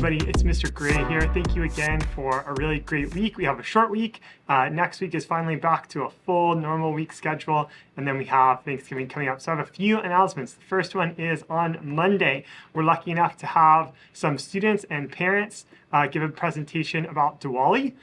everybody, it's Mr. Gray here. Thank you again for a really great week. We have a short week. Next week is finally back to a full normal week schedule, and then we have Thanksgiving coming up. So I have a few announcements. The first one is on Monday. We're lucky enough to have some students and parents give a presentation about Diwali,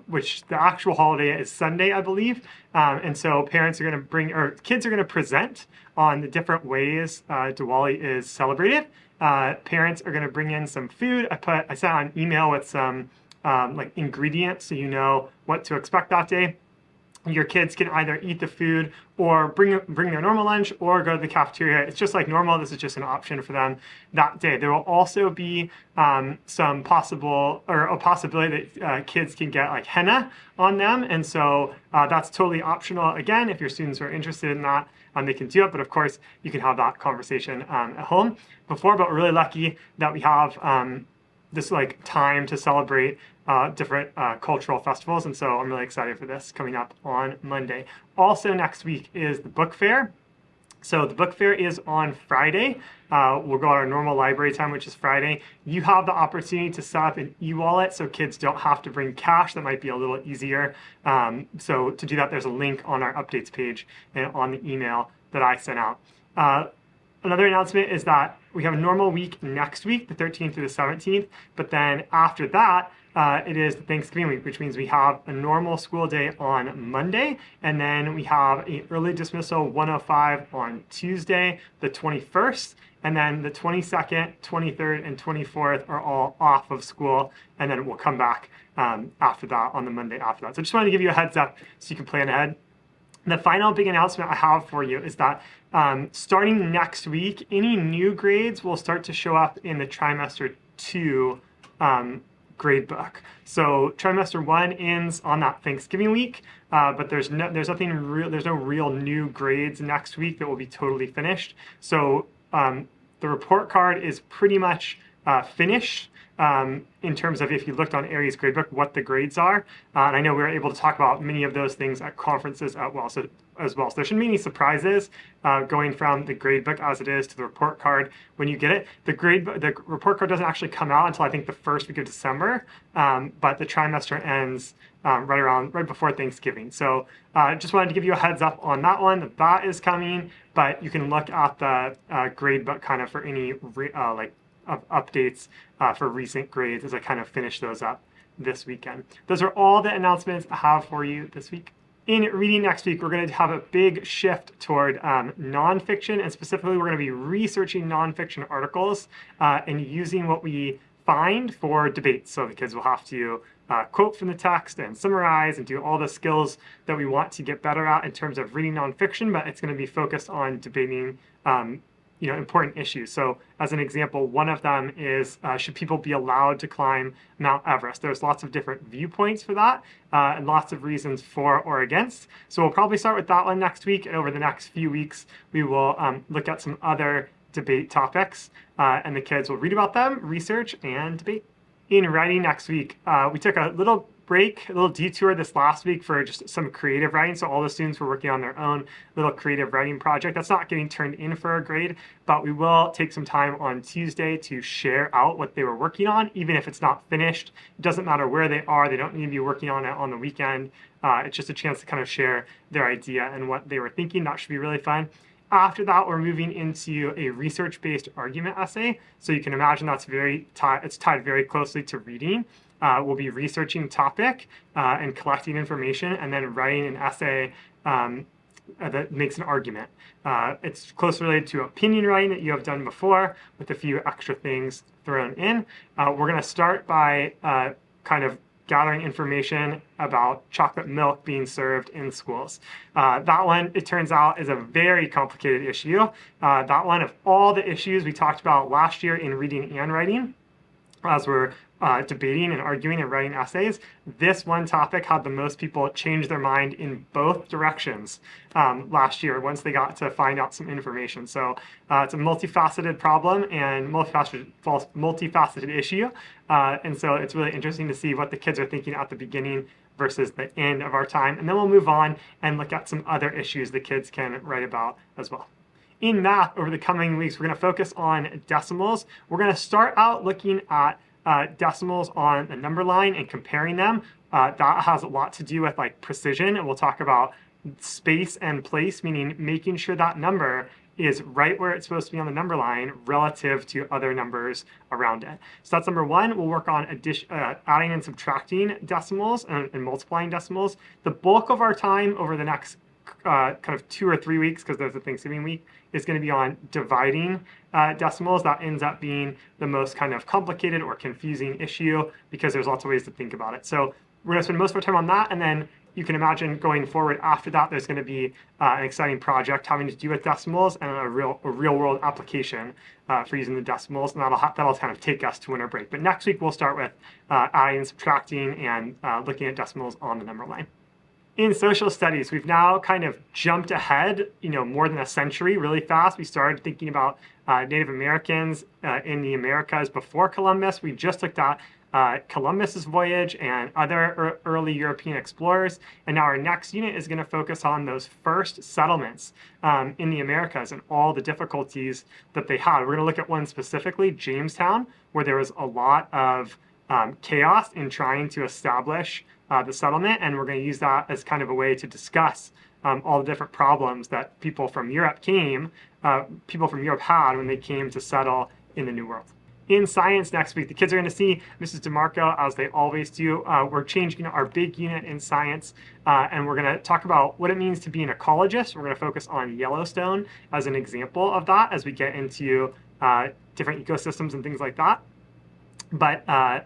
which the actual holiday is Sunday, I believe. And so parents are going to bring, or kids are going to present on the different ways Diwali is celebrated. Parents are going to bring in some food. I sent out an email with some like ingredients so you know what to expect that day. Your kids can either eat the food or bring their normal lunch or go to the cafeteria. It's just like normal. This is just an option for them that day. There will also be some possibility that kids can get like henna on them. And so that's totally optional. Again, if your students are interested in that, they can do it. But of course, you can have that conversation at home before. But we're really lucky that we have this like time to celebrate different cultural festivals, and so I'm really excited for this coming up on Monday. Also next week is the book fair. So the book fair is on Friday. We'll go at our normal library time, which is Friday. You have the opportunity to set up an e-wallet so kids don't have to bring cash. That might be a little easier. So to do that, there's a link on our updates page and on the email that I sent out. Another announcement is that we have a normal week next week, the 13th through the 17th, but then after that, it is the Thanksgiving week, which means we have a normal school day on Monday, and then we have an early dismissal 105 on Tuesday, the 21st, and then the 22nd, 23rd, and 24th are all off of school, and then we'll come back after that on the Monday after that. So I just wanted to give you a heads up so you can plan ahead. The final big announcement I have for you is that starting next week, any new grades will start to show up in the trimester 2 grade book. So trimester 1 ends on that Thanksgiving week, but there's no real new grades next week that will be totally finished. So the report card is pretty much finished. In terms of if you looked on Aries gradebook, what the grades are. And I know we were able to talk about many of those things at conferences as well. So there shouldn't be any surprises going from the gradebook as it is to the report card when you get it. The report card doesn't actually come out until I think the first week of December, but the trimester ends right before Thanksgiving. So just wanted to give you a heads up on that one. That is coming, but you can look at the gradebook kind of for any updates for recent grades as I kind of finish those up this weekend. Those are all the announcements I have for you this week. In reading next week, we're going to have a big shift toward nonfiction, and specifically we're going to be researching nonfiction articles and using what we find for debates. So the kids will have to quote from the text and summarize and do all the skills that we want to get better at in terms of reading nonfiction, but it's going to be focused on debating important issues. So as an example, one of them is, should people be allowed to climb Mount Everest? There's lots of different viewpoints for that and lots of reasons for or against. So we'll probably start with that one next week. And over the next few weeks, we will look at some other debate topics and the kids will read about them, research, and debate. In writing next week, we took a little break, a little detour this last week for just some creative writing. So all the students were working on their own little creative writing project. That's not getting turned in for a grade, but we will take some time on Tuesday to share out what they were working on, even if it's not finished. It doesn't matter where they are. They don't need to be working on it on the weekend. It's just a chance to kind of share their idea and what they were thinking. That should be really fun. After that, we're moving into a research-based argument essay. So you can imagine that's it's tied very closely to reading. We'll be researching a topic and collecting information and then writing an essay that makes an argument. It's closely related to opinion writing that you have done before with a few extra things thrown in. We're going to start by kind of gathering information about chocolate milk being served in schools. That one, it turns out, is a very complicated issue. That one, of all the issues we talked about last year in reading and writing, as we're debating and arguing and writing essays, this one topic had the most people change their mind in both directions last year once they got to find out some information. So it's a multifaceted problem and multifaceted issue. And so it's really interesting to see what the kids are thinking at the beginning versus the end of our time. And then we'll move on and look at some other issues the kids can write about as well. In math, over the coming weeks, we're going to focus on decimals. We're going to start out looking at decimals on the number line and comparing them. That has a lot to do with like precision, and we'll talk about space and place, meaning making sure that number is right where it's supposed to be on the number line relative to other numbers around it. So that's number one. We'll work on adding and subtracting decimals and multiplying decimals. The bulk of our time over the next kind of 2 or 3 weeks, because there's a Thanksgiving week, is going to be on dividing decimals. That ends up being the most kind of complicated or confusing issue because there's lots of ways to think about it. So we're going to spend most of our time on that, and then you can imagine going forward after that, there's going to be an exciting project having to do with decimals and a real world application for using the decimals, and that'll kind of take us to winter break. But next week we'll start with adding and subtracting and looking at decimals on the number line. In social studies, we've now kind of jumped ahead, more than a century really fast. We started thinking about Native Americans in the Americas before Columbus. We just looked at Columbus's voyage and other early European explorers. And now our next unit is going to focus on those first settlements in the Americas and all the difficulties that they had. We're going to look at one specifically, Jamestown, where there was a lot of chaos in trying to establish the settlement. And we're going to use that as kind of a way to discuss all the different problems that people from Europe had when they came to settle in the New World. In science next week, the kids are going to see Mrs. DeMarco, as they always do. We're changing our big unit in science, and we're going to talk about what it means to be an ecologist. We're going to focus on Yellowstone as an example of that as we get into different ecosystems and things like that. But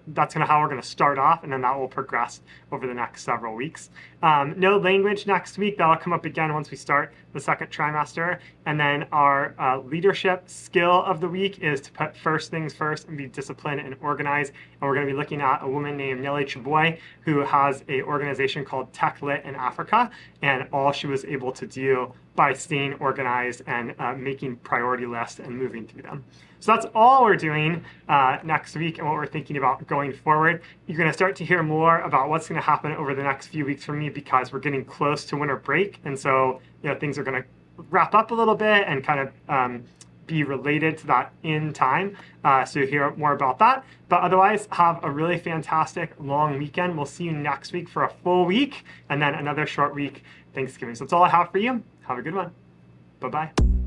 that's kind of how we're going to start off, and then that will progress over the next several weeks. No language next week. That'll come up again once we start the second trimester. And then our leadership skill of the week is to put first things first and be disciplined and organized. And we're going to be looking at a woman named Nellie Cheboy, who has an organization called TechLit in Africa, and all she was able to do by staying organized and making priority lists and moving through them. So that's all we're doing next week and what we're thinking about going forward. You're going to start to hear more about what's going to happen over the next few weeks from me because we're getting close to winter break. And so things are going to wrap up a little bit and kind of be related to that in time. So you'll hear more about that. But otherwise, have a really fantastic long weekend. We'll see you next week for a full week and then another short week, Thanksgiving. So that's all I have for you. Have a good one. Bye-bye.